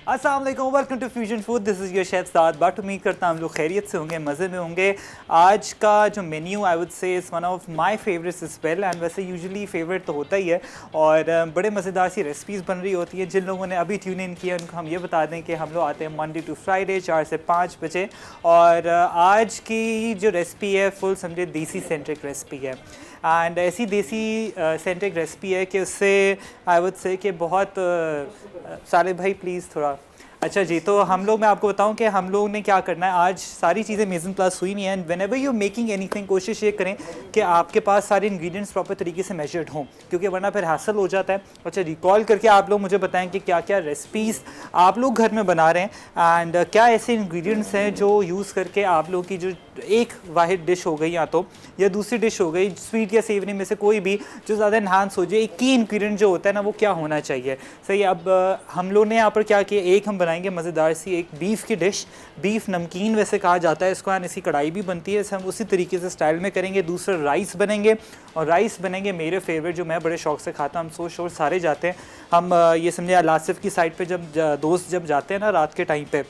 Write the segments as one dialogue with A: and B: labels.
A: अस्सलाम वालेकुम, welcome to fusion food. This is your chef Saad Butt. उम्मीद करता हूँ हम लोग खैरियत से होंगे, मज़े में होंगे। आज का जो menu I would say is one of my favourites is well, and वैसे यूजुअली फेवरेट तो होता ही है। और बड़े मज़ेदार सी रेसिपीज़ बन रही होती है। जिन लोगों ने अभी ट्यून इन किया उनको हम ये बता दें कि हम लोग आते हैं मंडे टू फ्राइडे 4 से 5 बजे। और आज की जो रेसिपी है फुल समझे देसी सेंट्रिक रेसिपी है, एंड ऐसी देसी सेंट्रिक रेसिपी है कि उससे आई वुड से कि बहुत साले भाई प्लीज़ थोड़ा अच्छा जी। तो हम लोग, मैं आपको बताऊं कि हम लोग ने क्या करना है। आज सारी चीज़ें मेजन प्लस हुई नहीं है, and whenever you making anything कोशिश ये करें कि आपके पास सारे इंग्रेडिएंट्स प्रॉपर तरीके से मेजर्ड हों, क्योंकि वरना फिर हासिल हो जाता है। अच्छा, रिकॉल करके आप लोग मुझे बताएं कि क्या क्या रेसिपीज़ आप लोग घर में बना रहे हैं, एंड क्या ऐसे इंग्रेडिएंट्स हैं जो यूज़ करके आप लोग की जो एक वाहिद डिश हो गई या दूसरी डिश हो गई स्वीट या सेवरी में से कोई भी जो ज़्यादा इन्हांस हो जाए, एक की इंग्रेडिएंट जो होता है ना वो क्या होना चाहिए। सही। अब हम लोग ने यहाँ पर क्या किया, एक हम बनाएंगे मज़ेदार सी एक बीफ की डिश, बीफ नमकीन वैसे कहा जाता है इसको, एंड इसकी कढ़ाई भी बनती है, इसे हम उसी तरीके से स्टाइल में करेंगे। दूसरा राइस बनेंगे, और राइस बनेंगे मेरे फेवरेट जो मैं बड़े शौक से खाता हूँ, हम सो शोर सारे जाते हैं। हम ये समझे लासिफ की साइड पर जब दोस्त जब जाते हैं ना रात के टाइम पर,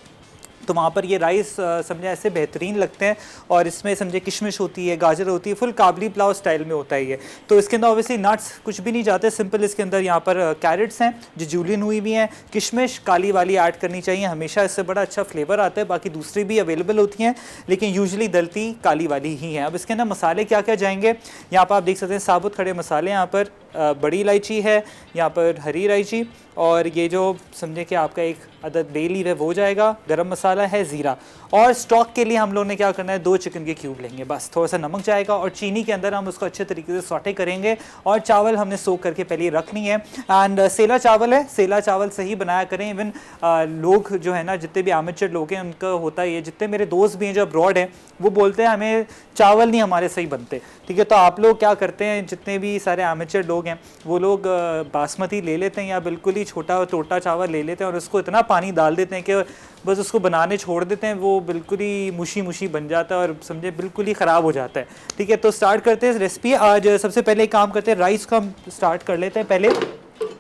A: तो वहाँ पर ये राइस समझे ऐसे बेहतरीन लगते हैं। और इसमें समझे किशमिश होती है, गाजर होती है, फुल काबली पुलाव स्टाइल में होता है ये। तो इसके अंदर ऑब्वियसली नट्स कुछ भी नहीं जाते, सिंपल इसके अंदर यहाँ पर कैरेट्स हैं जो जूलियन हुई भी हैं, किशमिश काली वाली ऐड करनी चाहिए हमेशा, इससे बड़ा अच्छा फ्लेवर आता है। बाकी दूसरी भी अवेलेबल होती हैं लेकिन यूजुअली दलती काली वाली ही हैं। अब इसके अंदर मसाले क्या क्या जाएंगे, यहाँ पर आप देख सकते हैं साबुत खड़े मसाले, यहाँ पर बड़ी इलायची है, यहाँ पर हरी इलायची, और ये जो समझे कि आपका एक अदद बे लीफ है वो जाएगा, गरम मसाला है, ज़ीरा। और स्टॉक के लिए हम लोग ने क्या करना है, 2 चिकन के क्यूब लेंगे बस, थोड़ा सा नमक जाएगा, और चीनी के अंदर हम उसको अच्छे तरीके से सौटे करेंगे। और चावल हमने सोक करके पहले रखनी है, एंड सेला चावल है, सेला चावल सही बनाया करें। इवन लोग जो है ना, जितने भी आमेचर लोग हैं उनका होता है ये, जितने मेरे दोस्त भी हैं जो अब्रॉड हैं वो बोलते हैं हमें चावल नहीं हमारे सही बनते। ठीक है, तो आप लोग क्या करते हैं, जितने भी सारे आमेचर लोग हैं वो लोग बासमती ले लेते हैं या बिल्कुल ही छोटा टोटा चावल ले लेते हैं, और उसको इतना पानी डाल देते हैं कि बस उसको बनाने छोड़ देते हैं, वो बिल्कुल ही मुशी मुशी बन जाता है और समझे बिल्कुल ही ख़राब हो जाता है। ठीक है, तो स्टार्ट करते हैं रेसिपी। आज सबसे पहले काम करते हैं, राइस को हम स्टार्ट कर लेते हैं पहले।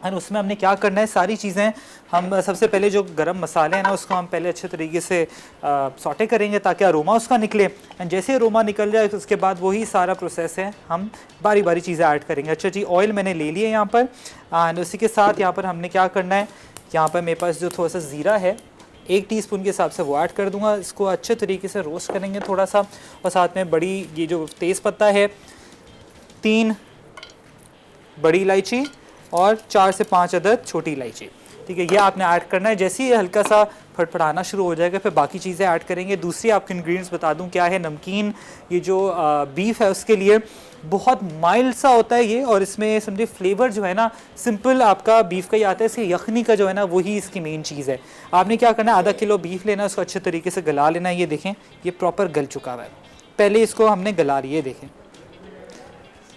A: एंड उसमें हमने क्या करना है, सारी चीज़ें हम सबसे पहले जो गरम मसाले हैं ना उसको हम पहले अच्छे तरीके से सौटे करेंगे ताकि अरोमा उसका निकले। एंड जैसे अरोमा निकल जाए उसके बाद वही सारा प्रोसेस है, हम बारी बारी चीज़ें ऐड करेंगे। अच्छा जी, ऑयल मैंने ले लिया यहाँ पर, एंड उसी के साथ यहाँ पर हमने क्या करना है, यहाँ पर मेरे पास जो थोड़ा सा ज़ीरा है 1 टीस्पून के हिसाब से वो ऐड कर दूँगा। इसको अच्छे तरीके से रोस्ट करेंगे थोड़ा सा, और साथ में बड़ी ये जो तेज़ पत्ता है, 3 बड़ी इलायची और 4 से 5 अदद छोटी इलायची। ठीक है, ये आपने ऐड करना है। जैसे ही हल्का सा फटफड़ाना शुरू हो जाएगा फिर बाकी चीज़ें ऐड करेंगे। दूसरी आपके इंग्रेडिएंट्स बता दूं क्या है, नमकीन, ये जो बीफ है उसके लिए बहुत माइल्ड सा होता है ये, और इसमें समझे फ्लेवर जो है ना सिंपल आपका बीफ का ही आता है, इसकी यखनी का जो है ना वही इसकी मेन चीज़ है। आपने क्या करना है, आधा किलो बीफ लेना है, उसको अच्छे तरीके से गला लेना है। ये देखें ये प्रॉपर गल चुका हुआ है, पहले इसको हमने गला लिया, देखें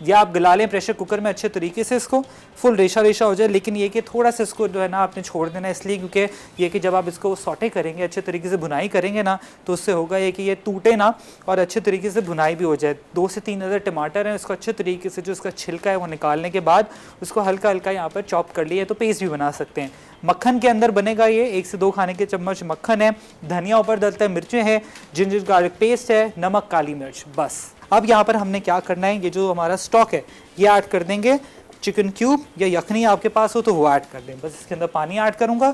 A: या आप गला लें प्रेशर कुकर में अच्छे तरीके से, इसको फुल रेशा रेशा हो जाए। लेकिन ये कि थोड़ा सा इसको जो है ना आपने छोड़ देना, इसलिए क्योंकि ये कि जब आप इसको सौटे करेंगे अच्छे तरीके से भुनाई करेंगे ना तो उससे होगा ये कि ये टूटे ना और अच्छे तरीके से भुनाई भी हो जाए। 2 से 3 अदर टमाटर हैं, उसको अच्छे तरीके से जो उसका छिलका है वो निकालने के बाद उसको हल्का हल्का यहाँ पर चॉप कर लिया, तो पेस्ट भी बना सकते हैं। मक्खन के अंदर बनेगा ये, 1 से 2 खाने के चम्मच मक्खन है, धनिया ऊपर डलता है, मिर्चें हैं, जिंजर गार्लिक पेस्ट है, नमक, काली मिर्च, बस। अब यहाँ पर हमने क्या करना है, ये जो हमारा स्टॉक है ये ऐड कर देंगे। चिकन क्यूब या यखनी आपके पास हो तो वो ऐड कर दें, बस इसके अंदर पानी ऐड करूँगा।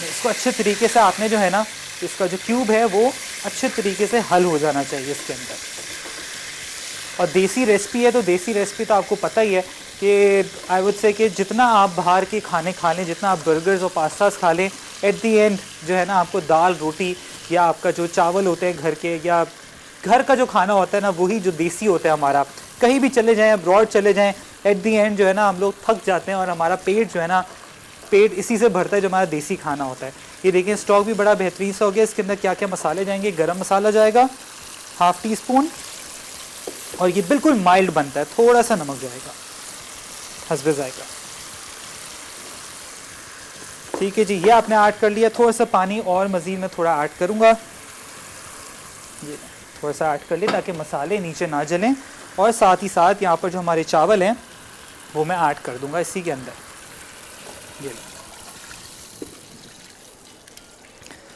A: इसको अच्छे तरीके से आपने जो है ना, इसका जो क्यूब है वो अच्छे तरीके से हल हो जाना चाहिए इसके अंदर। और देसी रेसिपी है तो देसी रेसिपी तो आपको पता ही है कि आई वुड से कि जितना आप बाहर के खाने खा लें, जितना आप बर्गर्स और पास्तास खा लें, एट दी एंड जो है ना आपको दाल रोटी या आपका जो चावल होते हैं घर के या घर का जो खाना होता है ना वही जो देसी होता है हमारा। कहीं भी चले जाएं, अब्रॉड चले जाएं, एट दी एंड जो है ना हम लोग थक जाते हैं और हमारा पेट जो है ना, पेट इसी से भरता है जो हमारा देसी खाना होता है। ये देखिए स्टॉक भी बड़ा बेहतरीन सा हो गया। इसके अंदर क्या क्या मसाले जाएंगे, गरम मसाला जाएगा 1/2 टीस्पून, और ये बिल्कुल माइल्ड बनता है, थोड़ा सा नमक जाएगा हस्बे जाएगा। ठीक है जी, ये आपने ऐड कर लिया। थोड़ा सा पानी और मज़ीद में थोड़ा ऐड करूँगा, ये थोड़ा सा ऐड कर ले ताकि मसाले नीचे ना जलें। और साथ ही साथ यहाँ पर जो हमारे चावल हैं वो मैं ऐड कर दूंगा इसी के अंदर। ये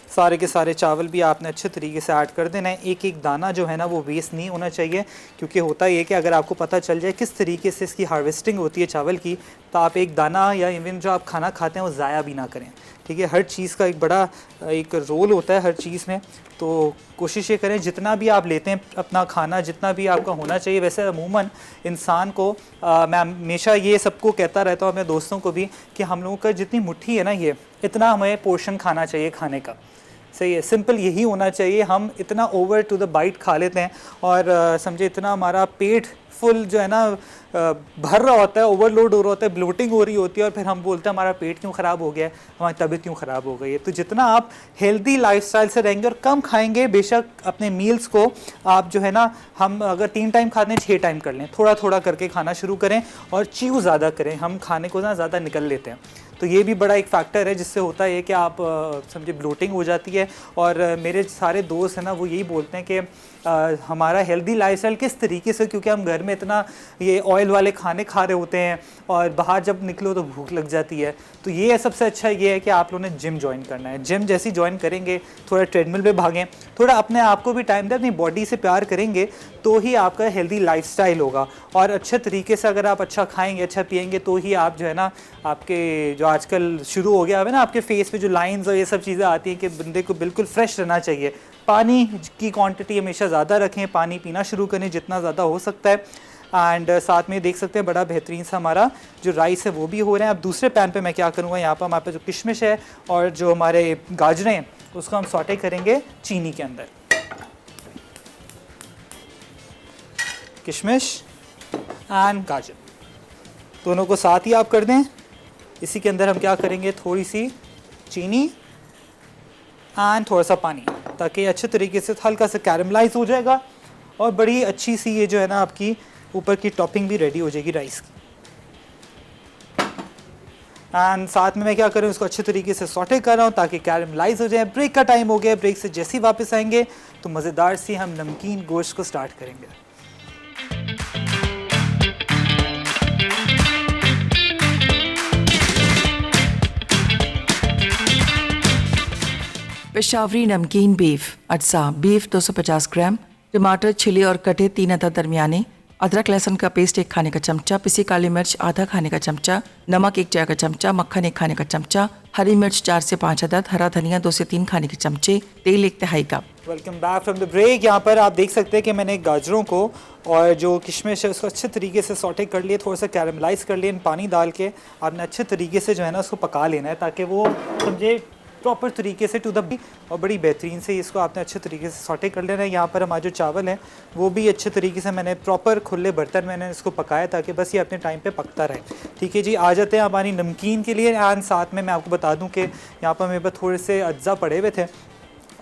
A: सारे के सारे चावल भी आपने अच्छे तरीके से ऐड कर देना है। एक एक दाना जो है ना वो वेस्ट नहीं होना चाहिए, क्योंकि होता ये कि अगर आपको पता चल जाए किस तरीके से इसकी हार्वेस्टिंग होती है चावल की, तो आप एक दाना या इवन जो आप खाना खाते हैं वो ज़ाया भी ना करें। ठीक है, हर चीज़ का एक बड़ा एक रोल होता है हर चीज़ में, तो कोशिश ये करें जितना भी आप लेते हैं अपना खाना जितना भी आपका होना चाहिए। वैसे अमूमन इंसान को मैं हमेशा ये सबको कहता रहता हूँ अपने दोस्तों को भी कि हम लोगों का जितनी मुट्ठी है ना ये इतना हमें पोर्शन खाना चाहिए खाने का। सही है, सिंपल यही होना चाहिए। हम इतना ओवर टू द बाइट खा लेते हैं और समझे इतना हमारा पेट फुल जो है ना भर रहा होता है, ओवरलोड हो रहा होता है, ब्लोटिंग हो रही होती है, और फिर हम बोलते हैं हमारा पेट क्यों ख़राब हो गया है, हमारी तबीयत क्यों ख़राब हो गई है। तो जितना आप हेल्दी लाइफस्टाइल से रहेंगे और कम खाएंगे, बेशक अपने मील्स को आप जो है ना, हम अगर 3 टाइम खाते हैं 6 टाइम कर लें, थोड़ा थोड़ा करके खाना शुरू करें और च्यू ज़्यादा करें। हम खाने को ना ज़्यादा निकल लेते हैं, तो ये भी बड़ा एक फैक्टर है जिससे होता है कि आप समझे ब्लोटिंग हो जाती है। और मेरे सारे दोस्त हैं ना वो यही बोलते हैं कि हमारा हेल्दी लाइफस्टाइल किस तरीके से, क्योंकि हम घर में इतना ये ऑयल वाले खाने खा रहे होते हैं और बाहर जब निकलो तो भूख लग जाती है। तो ये सबसे अच्छा ये है कि आप लोगों ने जिम ज्वाइन करना है। जिम जैसी ज्वाइन करेंगे, थोड़ा ट्रेडमिल पे भागें, थोड़ा अपने आप को भी टाइम दें, अपनी बॉडी से प्यार करेंगे, तो ही आपका हेल्दी लाइफस्टाइल होगा। और अच्छे तरीके से अगर आप अच्छा खाएंगे अच्छा पिएंगे तो ही आप जो है ना, आपके जो आजकल शुरू हो गया है ना आपके फेस पे जो लाइंस और ये सब चीज़ें आती हैं कि बंदे को बिल्कुल फ्रेश रहना चाहिए। पानी की क्वांटिटी हमेशा ज़्यादा रखें, पानी पीना शुरू करें जितना ज़्यादा हो सकता है। एंड साथ में देख सकते हैं बड़ा बेहतरीन सा हमारा जो राइस है वो भी हो रहे हैं। अब दूसरे पैन पे मैं क्या करूँगा, यहाँ पर हमारे पास जो किशमिश है और जो हमारे गाजरें हैं उसको हम सॉटे करेंगे चीनी के अंदर। किशमिश एंड गाजर दोनों को साथ ही आप कर दें। इसी के अंदर हम क्या करेंगे, थोड़ी सी चीनी एंड थोड़ा सा पानी, ताकि अच्छे तरीके से हल्का सा कैरमलाइज हो जाएगा और बड़ी अच्छी सी ये जो है ना आपकी ऊपर की टॉपिंग भी रेडी हो जाएगी राइस की। एंड साथ में मैं क्या करूँ, इसको अच्छे तरीके से सॉटे कर रहा हूँ ताकि कैरमलाइज हो जाए। ब्रेक का टाइम हो गया, ब्रेक से जैसे ही वापस आएंगे तो मज़ेदार सी हम नमकीन गोश्त को स्टार्ट करेंगे।
B: पेशावरी नमकीन बीफ अज्जा। बीफ 250 ग्राम, टमाटर छिले और कटे 3 अदद दरमियाने, अदरक लहसुन का पेस्ट 1 खाने का चमचा, पिसी काली मिर्च आधा खाने का चमचा, नमक 1 चाय का चमचा, मक्खन 1 खाने का चमचा, हरी मिर्च 4 से 5 अदद, हरा धनिया 2 से 3 खाने के चमचे, तेल 1 तिहाई cup.
A: Welcome back from the break. यहाँ पर आप देख सकते हैं कि मैंने गाजरों को और जो किशमिश है उसको अच्छे तरीके से सॉटे कर लिए, थोड़ा सा कैरमलाइज कर लिए। पानी डाल के आपने अच्छे तरीके से जो है ना उसको पका लेना है ताकि वो समझे प्रॉपर तरीके से टू द, और बड़ी बेहतरीन से इसको आपने अच्छे तरीके से सॉटे कर लेना है। यहाँ पर हमारे जो चावल हैं वो भी अच्छे तरीके से मैंने प्रॉपर खुले बर्तन मैंने इसको पकाया ताकि बस ये अपने टाइम पे पकता रहे। ठीक है जी, आ जाते हैं हमारी नमकीन के लिए। एंड साथ में मैं आपको बता दूं कि यहाँ पर मेरे पास थोड़े से अज्जा पड़े हुए थे,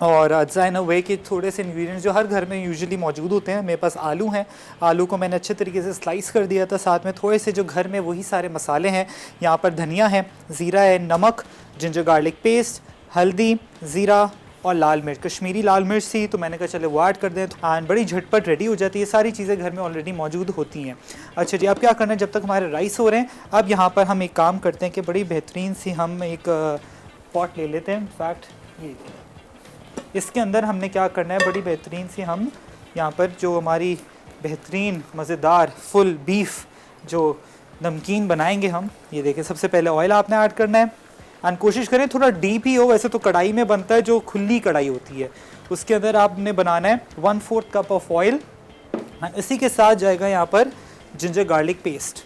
A: और अज्जा इन अ वे कि थोड़े से इंग्रेडिएंट्स जो हर घर में यूजुअली मौजूद होते हैं। मेरे पास आलू हैं, आलू को मैंने अच्छे तरीके से स्लाइस कर दिया था। साथ में थोड़े से जो घर में वही सारे मसाले हैं, यहाँ पर धनिया है, ज़ीरा है, नमक, जिंजर गार्लिक पेस्ट, हल्दी, ज़ीरा और लाल मिर्च। कश्मीरी लाल मिर्च थी तो मैंने कहा चले वो ऐड कर दें, एंड बड़ी झटपट रेडी हो जाती है। सारी चीज़ें घर में ऑलरेडी मौजूद होती हैं। अच्छा जी, अब क्या करना है, जब तक हमारे राइस हो रहे हैं, अब यहाँ पर हम एक काम करते हैं कि बड़ी बेहतरीन सी हम एक पॉट ले लेते हैं। इनफैक्ट ये इसके अंदर हमने क्या करना है, बड़ी बेहतरीन सी हम यहाँ पर जो हमारी बेहतरीन मज़ेदार फुल बीफ जो नमकीन बनाएंगे हम, ये देखें। सबसे पहले ऑयल आपने ऐड करना है एंड कोशिश करें थोड़ा डीप ही हो। वैसे तो कढ़ाई में बनता है, जो खुली कढ़ाई होती है उसके अंदर आपने बनाना है 1/4 कप ऑफ ऑयल। एंड इसी के साथ जाएगा यहाँ पर जिंजर गार्लिक पेस्ट,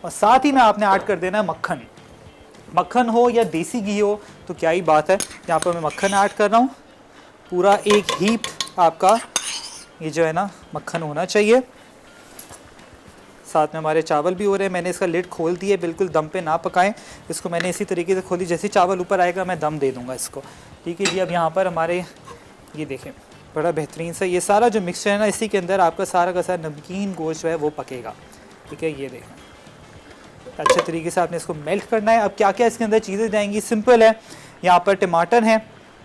A: और साथ ही में आपने ऐड कर देना है मक्खन। मक्खन हो या देसी घी हो तो क्या ही बात है। यहाँ पर मैं मक्खन ऐड कर रहा हूँ, पूरा एक हीप आपका ये जो है ना मक्खन होना चाहिए। साथ में हमारे चावल भी हो रहे हैं। मैंने इसका लिड खोल दिया, बिल्कुल दम पे ना पकाएं इसको। मैंने इसी तरीके से खोली, जैसे चावल ऊपर आएगा मैं दम दे दूंगा इसको। ठीक है जी, अब यहाँ पर हमारे ये देखें बड़ा बेहतरीन सा ये सारा जो मिक्सचर है ना, इसी के अंदर आपका सारा का सारा नमकीन गोश्त जो है वो पकेगा। ठीक है, ये देखें अच्छे तरीके से आपने इसको मेल्ट करना है। अब क्या क्या इसके अंदर चीज़ें जाएंगी, सिंपल है। यहाँ पर टमाटर हैं,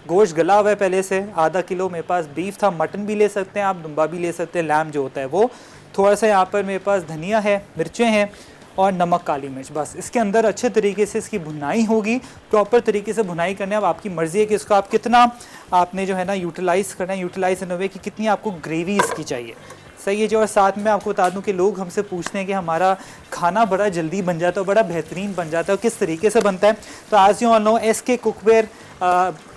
A: गोश्त गला हुआ है पहले से, आधा किलो मेरे पास बीफ था, मटन भी ले सकते हैं आप, दुम्बा भी ले सकते हैं, लैम जो होता है वो। थोड़ा सा यहाँ पर मेरे पास धनिया है, मिर्चें हैं और नमक, काली मिर्च। बस इसके अंदर अच्छे तरीके से इसकी भुनाई होगी, प्रॉपर तरीके से भुनाई करने। अब आपकी मर्ज़ी है कि इसको आप कितना आपने जो है ना यूटिलाइज़ करना है, यूटिलाइज़ इन अ वे कि कितनी आपको ग्रेवी इसकी चाहिए। सही है जी। और साथ में आपको बता दूं कि लोग हमसे पूछते हैं कि हमारा खाना बड़ा जल्दी बन जाता है, बड़ा बेहतरीन बन जाता है, किस तरीके से बनता है। तो as you all know, SK cookware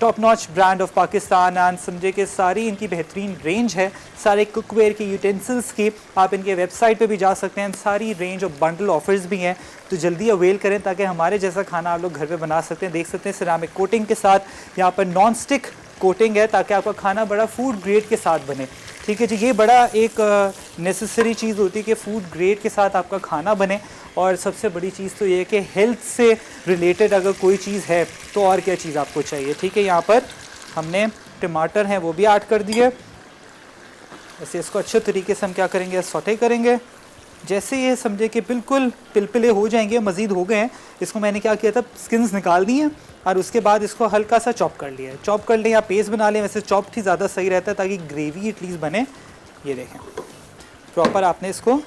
A: top notch brand of Pakistan and समझे कि सारी इनकी बेहतरीन रेंज है सारे कुकवेयर की यूटेंसिल्स की। आप इनके वेबसाइट पे भी जा सकते हैं, सारी रेंज ऑफ बंडल ऑफर्स भी हैं, तो जल्दी अवेल करें ताकि हमारे जैसा खाना आप लोग घर पे बना सकते हैं। देख सकते हैं सिरामिक कोटिंग के साथ यहाँ पर नॉन स्टिक कोटिंग है ताकि आपका खाना बड़ा फूड ग्रेड के साथ बने। ठीक है जी। ये बड़ा एक नेसेसरी चीज़ होती है कि फूड ग्रेड के साथ आपका खाना बने। और सबसे बड़ी चीज़ तो ये है कि हेल्थ से रिलेटेड अगर कोई चीज़ है तो और क्या चीज़ आपको चाहिए। ठीक है। यहाँ पर हमने टमाटर हैं वो भी ऐड कर दिए। वैसे इसको अच्छे तरीके से हम क्या करेंगे, सौटे करेंगे। जैसे ये समझे कि बिल्कुल पिलपिले हो जाएंगे, मज़ीद हो गए हैं, इसको मैंने क्या किया था, स्किन्स निकाल दी हैं और उसके बाद इसको हल्का सा चॉप कर लिया है। चॉप कर लें या पेस्ट बना लें, वैसे चॉप्ड ही ज़्यादा सही रहता है ताकि ग्रेवी एटलीस्ट बने। ये देखें प्रॉपर आपने इसको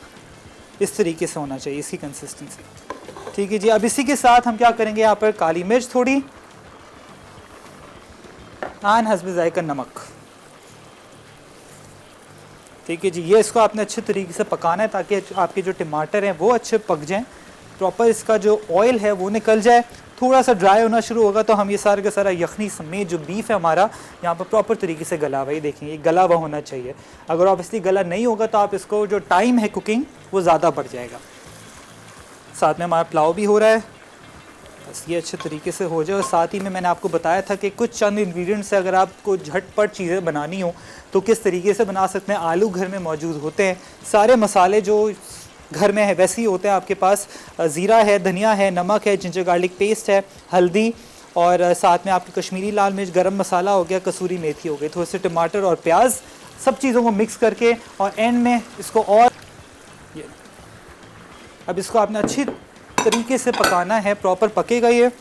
A: इस तरीके से होना चाहिए, इसकी कंसिस्टेंसी। ठीक है जी। अब इसी के साथ हम क्या करेंगे, यहाँ पर काली मिर्च थोड़ी, आन हस्बे जायका नमक। ठीक है जी। ये इसको आपने अच्छे तरीके से पकाना है ताकि आपके जो टमाटर हैं वो अच्छे पक जाएं, प्रॉपर इसका जो ऑयल है वो निकल जाए। थोड़ा सा ड्राई होना शुरू होगा तो हम ये सारा का सारा यखनी समेत जो बीफ है हमारा यहाँ पर प्रॉपर तरीके से गला हुआ है। देखें ये गला हुआ होना चाहिए। अगर ऑब्वियसली गला नहीं होगा तो आप इसको जो टाइम है कुकिंग वो ज़्यादा बढ़ जाएगा। साथ में हमारा पुलाव भी हो रहा है, बस ये अच्छे तरीके से हो जाए। और साथ ही में मैंने आपको बताया था कि कुछ चंद इंग्रेडिएंट्स से अगर आपको झटपट चीज़ें बनानी हो तो किस तरीके से बना सकते हैं। आलू घर में मौजूद होते हैं, सारे मसाले जो घर में है वैसे ही होते हैं आपके पास। ज़ीरा है, धनिया है, नमक है, जिंजर गार्लिक पेस्ट है, हल्दी और साथ में आपकी कश्मीरी लाल मिर्च, गरम मसाला हो गया, कसूरी मेथी हो गई, थोड़े से टमाटर और प्याज, सब चीज़ों को मिक्स करके और एंड में इसको और अब इसको आपने अच्छी तरीके से पकाना है, प्रॉपर पकेगा ये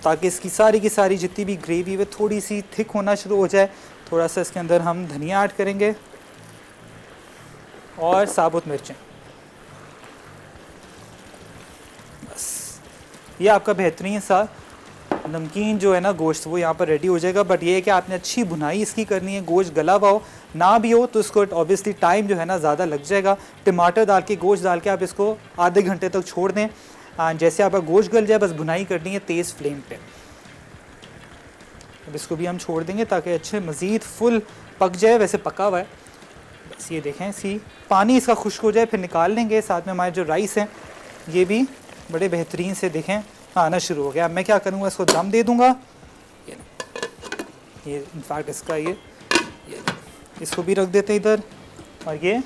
A: ताकि इसकी सारी की सारी जितनी भी ग्रेवी है थोड़ी सी थिक होना शुरू हो जाए। थोड़ा सा इसके अंदर हम धनिया ऐड करेंगे और साबुत मिर्चें। बस ये आपका बेहतरीन सा नमकीन जो है ना गोश्त वो यहाँ पर रेडी हो जाएगा। बट ये है कि आपने अच्छी भुनाई इसकी करनी है, गोश्त गला हुआ हो ना भी हो तो इसको ऑब्वियसली टाइम जो है ना ज़्यादा लग जाएगा। टमाटर डाल के गोश्त डाल के आप इसको आधे घंटे तक छोड़ दें। जैसे आपका गोश्त गल जाए बस भुनाई करनी है तेज़ फ्लेम पे। अब इसको भी हम छोड़ देंगे ताकि अच्छे मज़ीद फुल पक जाए। वैसे पका हुआ है, बस ये देखें सी पानी इसका खुश्क हो जाए फिर निकाल लेंगे। साथ में हमारे जो राइस हैं ये भी बड़े बेहतरीन से देखें आना शुरू हो गया। अब मैं क्या करूँगा, इसको दम दे दूँगा। ये इनफैक्ट इसका ये इसको भी रख देते हैं इधर और ये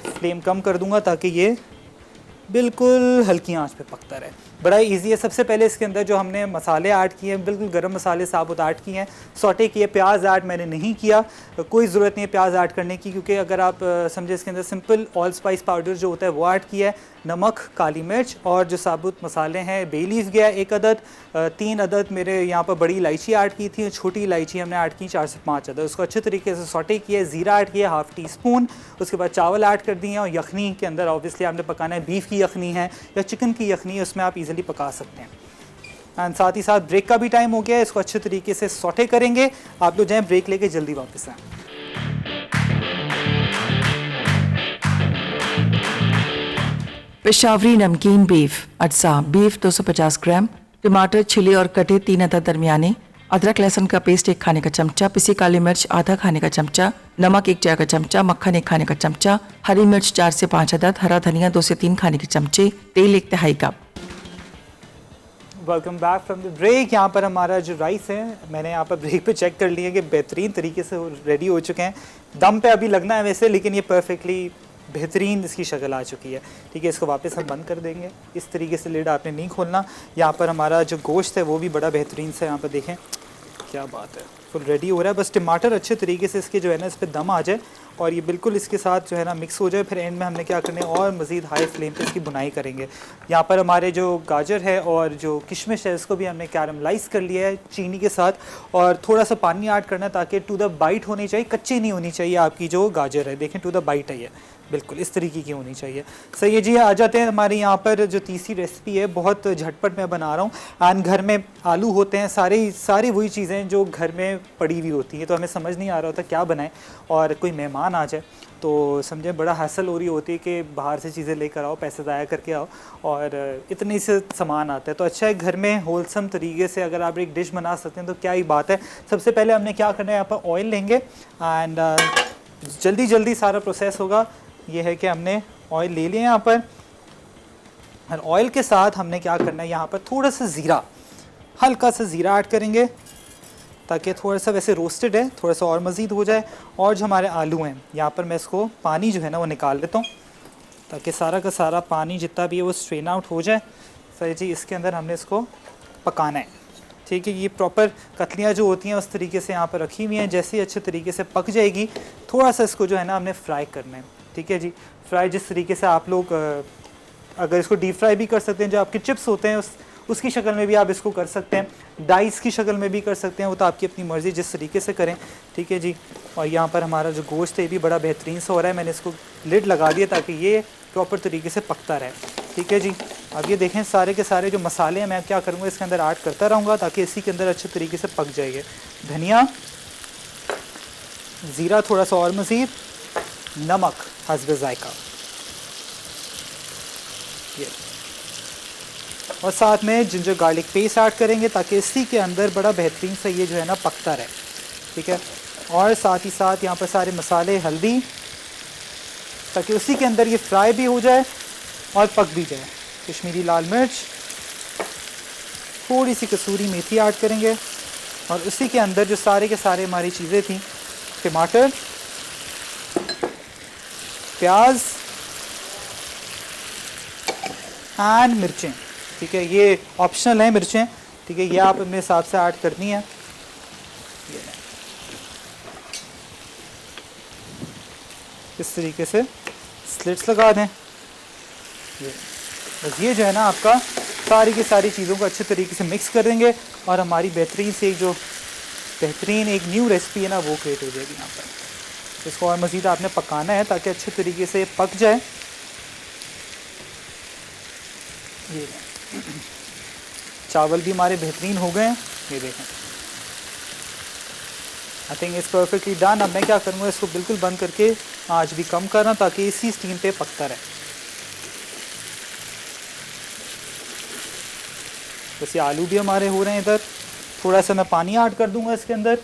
A: फ्लेम कम कर दूँगा ताकि ये बिल्कुल हल्की आंच पे पकता रहे। बड़ा इजी है। सबसे पहले इसके अंदर जो हमने मसाले ऐड किए हैं, बिल्कुल गरम मसाले साबुत ऐड किए हैं, सौटे किए। प्याज ऐड मैंने नहीं किया, कोई ज़रूरत नहीं है प्याज ऐड करने की क्योंकि अगर आप समझे इसके अंदर सिंपल ऑल स्पाइस पाउडर जो होता है वो ऐड किया है, नमक, काली मिर्च और जो साबुत मसाले हैं, बे लीफ गया 1 अदद, 3 अदद मेरे यहाँ पर बड़ी इलायची ऐड की थी, छोटी इलायची हमने ऐड की 4 से 5 अदद। उसको अच्छे तरीके से सौटे किया, ज़ीरा ऐड किया ½ टीस्पून। उसके बाद चावल ऐड कर दिए और यखनी के अंदर ऑब्वियसली आपने पकाना है, बीफ की यखनी है या चिकन की यखनी है, उसमें आप इजीली पका सकते हैं। एंड साथ ही साथ ब्रेक का भी टाइम हो गया है, इसको अच्छे तरीके से सौटे करेंगे। आप लोग जाएँ ब्रेक लेके जल्दी वापस आएँ।
B: पेशावरी नमकीन बीफ अज्जा बीफ 250 ग्राम, टमाटर छिले और कटे 3 अदद दरमियाने, अदरक लहसुन का पेस्ट 1 खाने का चमचा, पिसी काली मिर्च आधा खाने का चमचा, नमक 1 चाय का चमचा, मक्खन 1 खाने का चमचा, हरी मिर्च 4 से 5 अदद, हरा धनिया 2 से 3 खाने के चमचे, तेल 1 तिहाई cup.
A: Welcome back from the break. यहाँ पर हमारा जो राइस है मैंने यहाँ पर ब्रेक पे चेक कर लिया कि बेहतरीन तरीके से रेडी हो चुके हैं। दम पे अभी लगना है वैसे, लेकिन ये परफेक्टली बेहतरीन इसकी शक्ल आ चुकी है। ठीक है, इसको वापस हम बंद कर देंगे। इस तरीके से लिड आपने नहीं खोलना। यहाँ पर हमारा जो गोश्त है वो भी बड़ा बेहतरीन से यहाँ पर देखें क्या बात है, फुल रेडी हो रहा है। बस टमाटर अच्छे तरीके से इसके जो है ना इस पर दम आ जाए और ये बिल्कुल इसके साथ जो है ना मिक्स हो जाए। फिर एंड में हमने क्या करना है और मज़ीद हाई फ्लेम पे इसकी बुनाई करेंगे। यहाँ पर हमारे जो गाजर है और जो किशमिश है इसको भी हमने कैरमलाइज़ कर लिया है चीनी के साथ, और थोड़ा सा पानी ऐड करना है ताकि टू द बाइट होनी चाहिए, कच्ची नहीं होनी चाहिए आपकी जो गाजर है। देखें टू द बाइट है ये, बिल्कुल इस तरीके की होनी चाहिए। सही है जी। आ जाते हैं हमारे यहाँ पर जो तीसरी रेसिपी है, बहुत झटपट मैं बना रहा हूँ। एंड घर में आलू होते हैं, सारी वही चीज़ें जो घर में पड़ी हुई होती हैं, तो हमें समझ नहीं आ रहा होता क्या बनाएं, और कोई मेहमान आ जाए तो समझे बड़ा हासिल हो रही होती है कि बाहर से चीज़ें लेकर आओ, पैसे ज़ाया करके आओ, और इतने से सामान आता है। तो अच्छा है घर में होलसम तरीके से अगर आप एक डिश बना सकते हैं तो क्या ही बात है। सबसे पहले हमने क्या करना है, यहाँ पर ऑयल लेंगे एंड जल्दी जल्दी सारा प्रोसेस होगा। ये है कि हमने ऑयल ले लिया यहाँ पर, और ऑयल के साथ हमने क्या करना है, यहाँ पर थोड़ा सा ज़ीरा, हल्का सा ज़ीरा ऐड करेंगे ताकि थोड़ा सा वैसे रोस्टेड है, थोड़ा सा और मज़ीद हो जाए। और जो हमारे आलू हैं यहाँ पर मैं इसको पानी जो है ना वो निकाल लेता हूँ ताकि सारा का सारा पानी जितना भी है वो स्ट्रेन आउट हो जाए। सही जी। इसके अंदर हमने इसको पकाना है, ठीक है। ये प्रॉपर कतलियाँ जो होती हैं उस तरीके से यहाँ पर रखी हुई हैं। जैसे ही अच्छे तरीके से पक जाएगी, थोड़ा सा इसको जो है ना हमने फ्राई करना है, ठीक है जी। फ्राई जिस तरीके से आप लोग अगर इसको डीप फ्राई भी कर सकते हैं, जो आपके चिप्स होते हैं उसकी शक्ल में भी आप इसको कर सकते हैं, डाइस की शक्ल में भी कर सकते हैं, वो तो आपकी अपनी मर्ज़ी, जिस तरीके से करें, ठीक है जी। और यहाँ पर हमारा जो गोश्त है ये भी बड़ा बेहतरीन सा हो रहा है। मैंने इसको लिड लगा दिया ताकि ये प्रॉपर तरीके से पकता रहे, ठीक है जी। अब ये देखें सारे के सारे जो मसाले हैं मैं क्या करूँगा इसके अंदर ऐड करता रहूँगा ताकि इसी के अंदर अच्छे तरीके से पक जाएंगे। धनिया, ज़ीरा थोड़ा सा और मज़ीद, नमक हस्बे ज़ायका, ये, और साथ में जिंजर गार्लिक पेस्ट ऐड करेंगे ताकि इसी के अंदर बड़ा बेहतरीन से ये जो है ना पकता रहे, ठीक है। और साथ ही साथ यहाँ पर सारे मसाले, हल्दी, ताकि उसी के अंदर ये फ्राई भी हो जाए और पक भी जाए। कश्मीरी लाल मिर्च, थोड़ी सी कसूरी मेथी ऐड करेंगे, और उसी के अंदर जो सारे के सारे हमारी चीज़ें थी, टमाटर, प्याज एंड मिर्चें, ठीक है। ये ऑप्शनल है मिर्चें, ठीक है, ये आप अपने हिसाब से ऐड करनी है। इस तरीके से स्लिट्स लगा दें। बस ये जो है ना आपका सारी की सारी चीज़ों को अच्छे तरीके से मिक्स कर देंगे, और हमारी बेहतरीन से जो बेहतरीन एक न्यू रेसिपी है ना वो क्रिएट हो जाएगी यहाँ पर। इसको और मज़ीद आपने पकाना है ताकि अच्छे तरीके से पक जाए। ये चावल भी हमारे बेहतरीन हो गए हैं, ये देखें। I think it's perfectly done. अब मैं क्या करूँगा, इसको बिल्कुल बंद करके आँच भी कम करना ताकि इसी स्टीम पे पकता रहे। बस ये आलू भी हमारे हो रहे हैं इधर। थोड़ा सा मैं पानी ऐड कर दूंगा इसके अंदर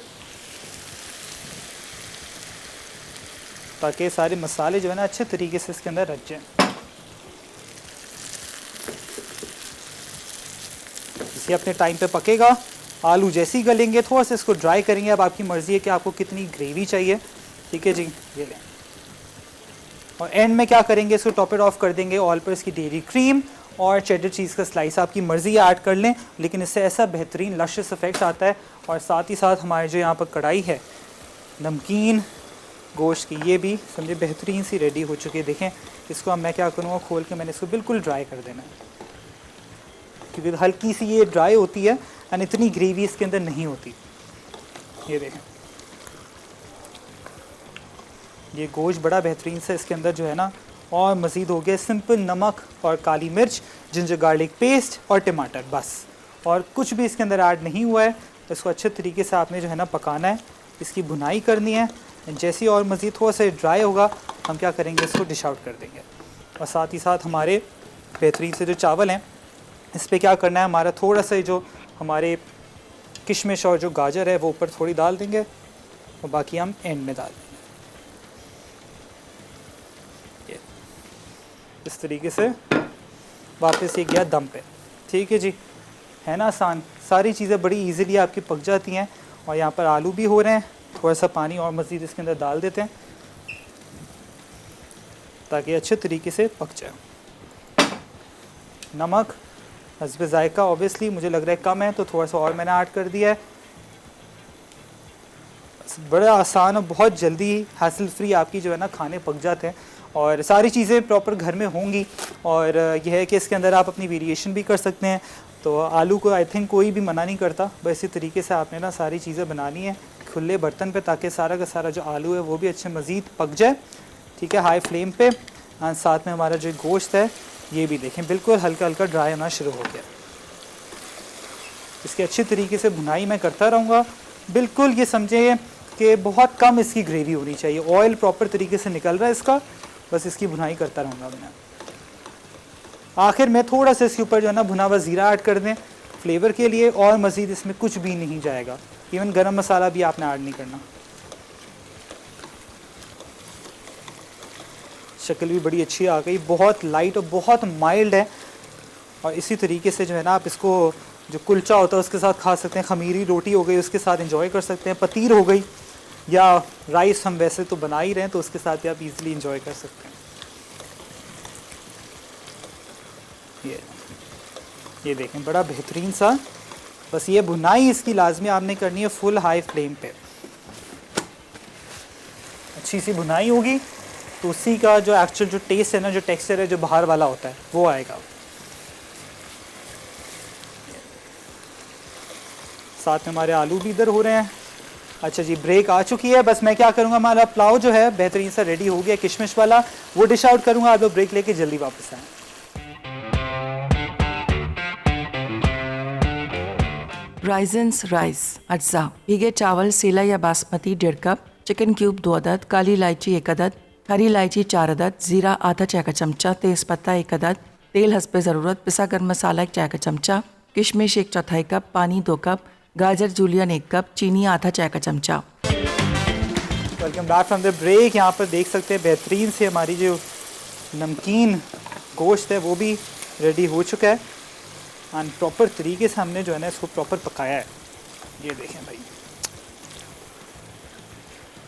A: ताकि सारे मसाले जो है ना अच्छे तरीके से इसके अंदर रच जाएं। इसे अपने टाइम पे पकेगा। आलू जैसे ही गलेंगे थोड़ा सा इसको ड्राई करेंगे। अब आपकी मर्ज़ी है कि आपको कितनी ग्रेवी चाहिए, ठीक है जी। ये लें, और एंड में क्या करेंगे, इसको टॉप इट ऑफ कर देंगे ऑल पर इसकी डेयरी क्रीम और चेडर चीज़ का स्लाइस। आपकी मर्ज़ी ऐड कर लें, लेकिन इससे ऐसा बेहतरीन लशियस इफेक्ट आता है। और साथ ही साथ हमारे जो यहाँ पर कढ़ाई है नमकीन गोश्त की, ये भी समझे बेहतरीन सी रेडी हो चुकी है। देखें इसको अब मैं क्या करूँगा, खोल के मैंने इसको बिल्कुल ड्राई कर देना है, क्योंकि हल्की सी ये ड्राई होती है और इतनी ग्रेवी इसके अंदर नहीं होती। ये देखें ये गोश्त बड़ा बेहतरीन से इसके अंदर जो है ना और मज़ीद हो गया। सिंपल नमक और काली मिर्च, जिंजर गार्लिक पेस्ट और टमाटर, बस, और कुछ भी इसके अंदर ऐड नहीं हुआ है। इसको अच्छे तरीके से आपने जो है ना पकाना है, इसकी भुनाई करनी है। जैसे ही और मज़ीद थोड़ा सा ड्राई होगा हम क्या करेंगे, इसको डिश आउट कर देंगे। और साथ ही साथ हमारे बेहतरीन से जो चावल हैं इस पर क्या करना है, हमारा थोड़ा सा जो हमारे किशमिश और जो गाजर है वो ऊपर थोड़ी डाल देंगे और बाकी हम एंड में डाल देंगे। ये इस तरीके से वापस ये गया दम पे, ठीक है जी। है ना आसान, सारी चीज़ें बड़ी इजीली आपकी पक जाती हैं। और यहाँ पर आलू भी हो रहे हैं, थोड़ा सा पानी और मज़ीद इसके अंदर डाल देते हैं ताकि अच्छे तरीके से पक जाए। नमक हस्बे ज़ायका ऑब्वियसली मुझे लग रहा है कम है, तो थोड़ा सा और मैंने ऐड कर दिया है। बड़ा आसान और बहुत जल्दी हासिल फ्री आपकी जो है ना खाने पक जाते हैं और सारी चीज़ें प्रॉपर घर में होंगी। और यह है कि इसके अंदर आप अपनी वेरिएशन भी कर सकते हैं। तो आलू को आई थिंक कोई भी मना नहीं करता, बस इसी तरीके से आपने ना सारी चीज़ें बनानी है खुले बर्तन पे, ताकि सारा का सारा जो आलू है वो भी अच्छे मज़ीद पक जाए। ठीक है, हाई फ्लेम पे। और साथ में हमारा जो गोश्त है ये भी देखें बिल्कुल हल्का हल्का ड्राई होना शुरू हो गया। इसकी अच्छी तरीके से भुनाई मैं करता रहूँगा। बिल्कुल ये समझे कि बहुत कम इसकी ग्रेवी होनी चाहिए, ऑयल प्रॉपर तरीके से निकल रहा है इसका, बस इसकी भुनाई करता रहूँगा मैं। आखिर में थोड़ा सा इसके ऊपर जो है ना भुना हुआ ज़ीरा ऐड कर दें फ्लेवर के लिए, और मज़ीद इसमें कुछ भी नहीं जाएगा, इवन गरम मसाला भी आपने ऐड नहीं करना। शक्ल भी बड़ी अच्छी आ गई, बहुत लाइट और बहुत माइल्ड है। और इसी तरीके से जो है ना आप इसको जो कुलचा होता है उसके साथ खा सकते हैं, खमीरी रोटी हो गई उसके साथ एंजॉय कर सकते हैं, पतीर हो गई, या राइस हम वैसे तो बना ही रहे हैं तो उसके साथ भी आप इजीली एंजॉय कर सकते हैं। ये देखें बड़ा बेहतरीन सा। बस ये भुनाई इसकी लाजमी आपने करनी है फुल हाई फ्लेम पे। अच्छी सी भुनाई होगी तो उसी का जो एक्चुअल जो टेस्ट है ना, जो टेक्सचर है जो बाहर वाला होता है वो आएगा। साथ में हमारे आलू भी इधर हो रहे हैं। अच्छा जी, ब्रेक आ चुकी है। बस मैं क्या करूँगा, हमारा पुलाव जो है बेहतरीन सा रेडी हो गया किशमिश वाला, वो डिश आउट करूँगा। आप लोग ब्रेक लेके जल्दी वापस आएँ।
B: राइजन्स राइस अज्जा, भीगे चावल सेला या बासमती 1.5 कप, चिकन क्यूब 2 अदद, काली इलायची 1 अदद, हरी इलायची 4 अदद, ज़ीरा आधा चाय का चमचा, तेज़पत्ता 1 अदद, तेल हस्बे ज़रूरत, पिसा गर्म मसाला 1 चाय का चमचा, किशमिश 1/4 कप, पानी 2 कप, गाजर जूलियन 1 कप, चीनी आधा चाय का चमचा।
A: Welcome back from the break. यहाँ पर देख सकते हैं बेहतरीन से हमारी जो नमकीन गोश्त है वो भी रेडी हो चुका है और प्रॉपर तरीके से हमने जो है ना इसको प्रॉपर पकाया है। ये देखें भाई,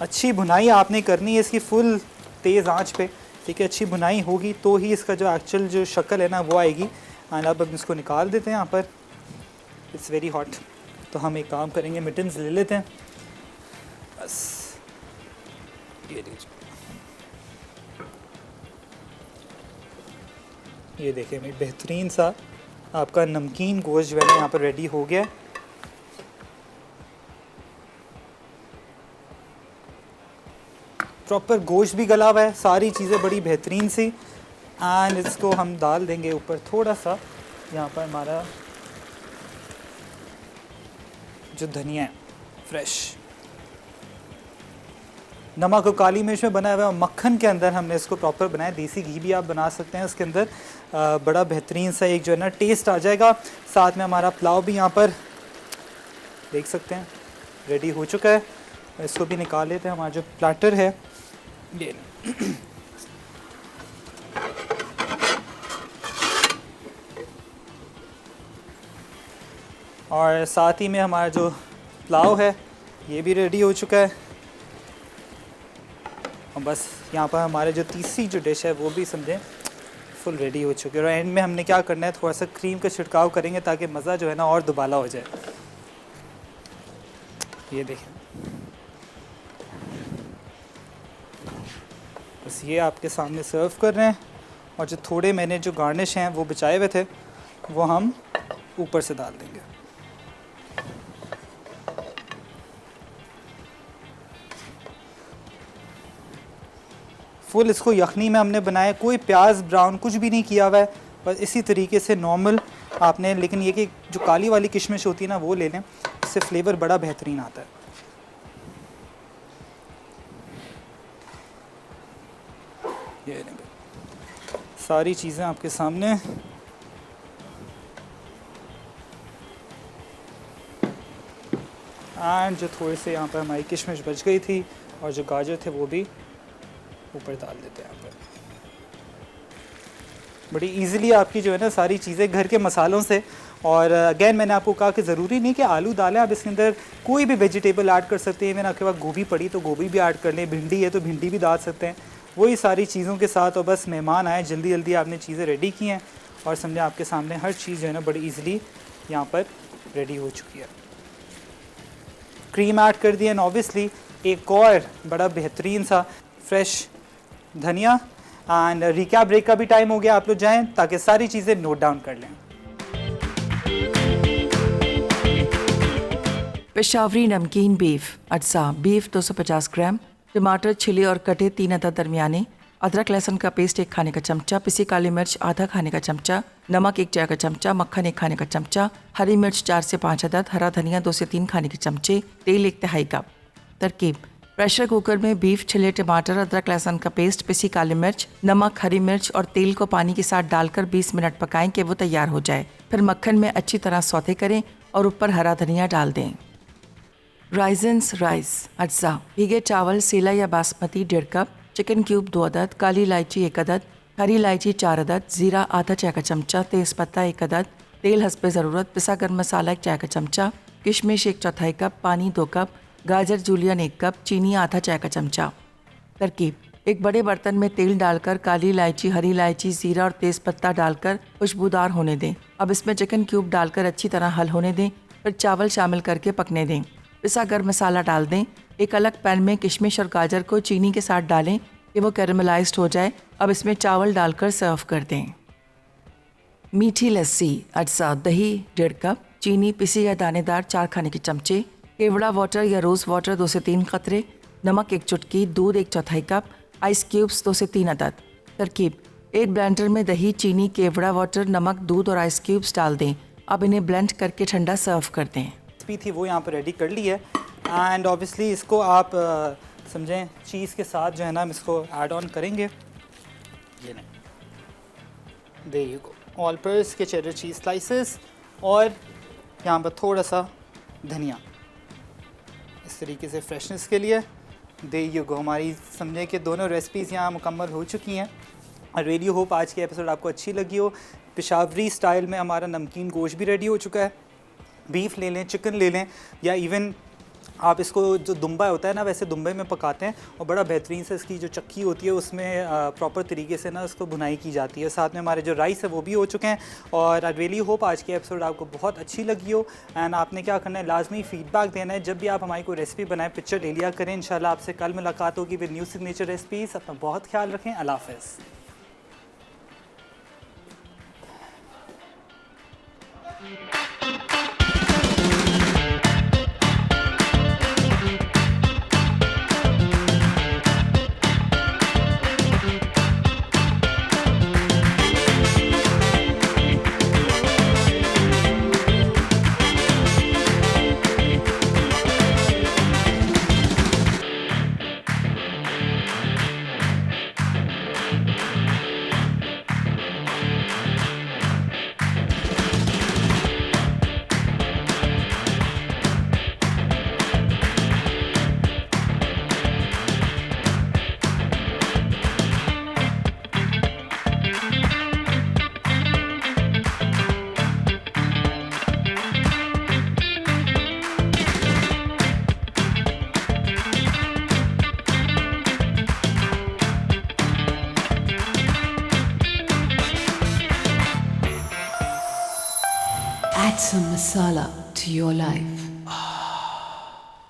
A: अच्छी भुनाई आपने करनी है इसकी फुल तेज़ आंच पे। ठीक है, अच्छी भुनाई होगी तो ही इसका जो एक्चुअल जो शक्ल है ना वो आएगी। एंड अब हम इसको निकाल देते हैं। यहाँ पर इट्स वेरी हॉट, तो हम एक काम करेंगे, मिटन्स ले लेते हैं। बस ये लीजिए, ये देखें भाई बेहतरीन सा आपका नमकीन गोश्त जो है ना यहाँ पर रेडी हो गया। प्रॉपर गोश्त भी गला हुआ है, सारी चीज़ें बड़ी बेहतरीन सी। एंड इसको हम डाल देंगे ऊपर थोड़ा सा, यहाँ पर हमारा जो धनिया है फ्रेश, नमक और काली मिर्च में बनाया हुआ है, मक्खन के अंदर हमने इसको प्रॉपर बनाया। देसी घी भी आप बना सकते हैं इसके अंदर। बड़ा बेहतरीन सा एक जो है ना टेस्ट आ जाएगा। साथ में हमारा पुलाव भी यहाँ पर देख सकते हैं रेडी हो चुका है। इसको भी निकाल लेते हैं। हमारा जो प्लेटर है ये और साथ ही में हमारा जो पुलाव है ये भी रेडी हो चुका है। और बस यहाँ पर हमारे जो तीसरी जो डिश है वो भी समझें फुल रेडी हो चुकी है। और एंड में हमने क्या करना है, थोड़ा सा क्रीम का छिड़काव करेंगे ताकि मज़ा जो है ना और दुबाला हो जाए। ये देखें, बस ये आपके सामने सर्व कर रहे हैं। और जो थोड़े मैंने जो गार्निश हैं वो बचाए हुए थे वो हम ऊपर से डाल देंगे। फुल इसको यखनी में हमने बनाया, कोई प्याज ब्राउन कुछ भी नहीं किया हुआ है, बस इसी तरीके से नॉर्मल आपने। लेकिन ये कि जो काली वाली किशमिश होती है ना वो ले लें, इससे फ्लेवर बड़ा बेहतरीन आता है। ये सारी चीज़ें आपके सामने। एंड जो थोड़े से यहाँ पर हमारी किशमिश बच गई थी और जो गाजर थे वो भी ऊपर डाल देते हैं। यहाँ पर बड़ी इजीली आपकी जो है ना सारी चीज़ें घर के मसालों से। और अगेन मैंने आपको कहा कि ज़रूरी नहीं कि आलू डालें, आप इसके अंदर कोई भी वेजिटेबल ऐड कर सकते हैं। मैंने आपके पास गोभी पड़ी तो गोभी भी ऐड कर लें, भिंडी है तो भिंडी भी डाल सकते हैं, वही सारी चीज़ों के साथ। और बस मेहमान आए, जल्दी जल्दी आपने चीज़ें रेडी की हैं और समझे आपके सामने हर चीज़ जो है ना बड़ी ईज़िली यहाँ पर रेडी हो चुकी है। क्रीम ऐड कर दिया एंड ऑब्वियसली एक और बड़ा बेहतरीन सा फ्रेश धनिया। एंड रिकैप ब्रेक का भी टाइम हो गया, आप लोग जाएं ताकि सारी चीज़ें नोट डाउन कर लें।
B: पेशावरी नमकीन बीफ अज्जा बीफ 250 ग्राम, टमाटर छिले और कटे 3 अदद दरमियाने, अदरक लहसुन का पेस्ट 1 खाने का चमचा, पिसी काली मिर्च आधा खाने का चमचा, नमक 1 चाय का चमचा, मक्खन 1 खाने का चमचा, हरी मिर्च 4 से 5 अदद, हरा धनिया 2 से 3 खाने के चमचे, तेल 1 तिहाई कप। तरकीब: प्रेशर कुकर में बीफ, छिले टमाटर, अदरक लहसुन का पेस्ट, पिसी काली मिर्च, नमक, हरी मिर्च और तेल को पानी के साथ डालकर 20 मिनट पकाएं कि वो तैयार हो जाए। फिर मक्खन में अच्छी तरह सौते करें और ऊपर हरा धनिया डाल दें। राइजन्स राइस अज्जा भीगे चावल सेला या बासमती 1.5 कप, चिकन क्यूब 2 अदद, काली इलायची 1 अदद, हरी इलायची 4 अदद, जीरा आधा चाय का चमचा, तेज़पत्ता 1 अदद, तेल हस्बे ज़रूरत, पिसा गर्म मसाला 1 चाय का चमचा, किशमिश 1/4 कप, पानी 2 कप, गाजर जूलियन 1 कप, चीनी आधा चाय का चमचा। तरकीब: एक बड़े बर्तन में तेल डालकर काली इलायची, हरी इलायची, जीरा और तेज़पत्ता डालकर खुशबूदार होने दें। अब इसमें चिकन क्यूब डालकर अच्छी तरह हल होने दें। फिर चावल शामिल करके पकने दें। पिसा गर्म मसाला डाल दें। एक अलग पैन में किशमिश और गाजर को चीनी के साथ डालें कि वो कैरेमलाइज्ड हो जाए। अब इसमें चावल डालकर सर्व कर दें। मीठी लस्सी अज्जा दही 1.5 कप, चीनी पिसी या दानेदार 4 खाने के चमचे, केवड़ा वाटर या रोज़ वाटर 2 से 3 कतरे, नमक 1 चुटकी, दूध 1/4 कप, आइस क्यूब्स 2 से 3 अदद। तरकीब: एक ब्लेंडर में दही, चीनी, केवड़ा वाटर, नमक, दूध और आइस क्यूब्स डाल दें। अब इन्हें ब्लेंड करके ठंडा सर्व कर दें।
A: रेसिपी थी वो यहाँ पर रेडी कर ली है। एंड ऑब्वियसली इसको आप समझें चीज़ के साथ जो है ना हम इसको ऐड ऑन करेंगे। ये नहीं, देयर यू गो, ऑल पर्स के चेडर चीज़ स्लाइसेस और यहाँ पर थोड़ा सा धनिया इस तरीके से फ्रेशनेस के लिए। देयर यू गो, हमारी समझें कि दोनों रेसिपीज़ यहाँ मुकम्मल हो चुकी हैं। आई रियली होप आज की एपिसोड आपको अच्छी लगी हो। पेशावरी स्टाइल में हमारा नमकीन गोश्त भी रेडी हो चुका है। बीफ ले लें, चिकन ले लें, या इवन आप इसको जो दुम्बा होता है ना वैसे दुम्बे में पकाते हैं और बड़ा बेहतरीन से इसकी जो चक्की होती है उसमें प्रॉपर तरीके से ना उसको भुनाई की जाती है। साथ में हमारे जो राइस है वो भी हो चुके हैं। और आई रियली होप आज की एपिसोड आपको बहुत अच्छी लगी हो। एंड आपने क्या करना है, लाजमी फीडबैक देना है। जब भी आप हमारी कोई रेसिपी बनाएं पिक्चर ले लिया करें। इंशाल्लाह आपसे कल मुलाकात होगी विद न्यू सिग्नेचर रेसिपीज़। अपना बहुत ख्याल रखें। अल्लाह हाफ़िज़।
C: Add some masala to your life.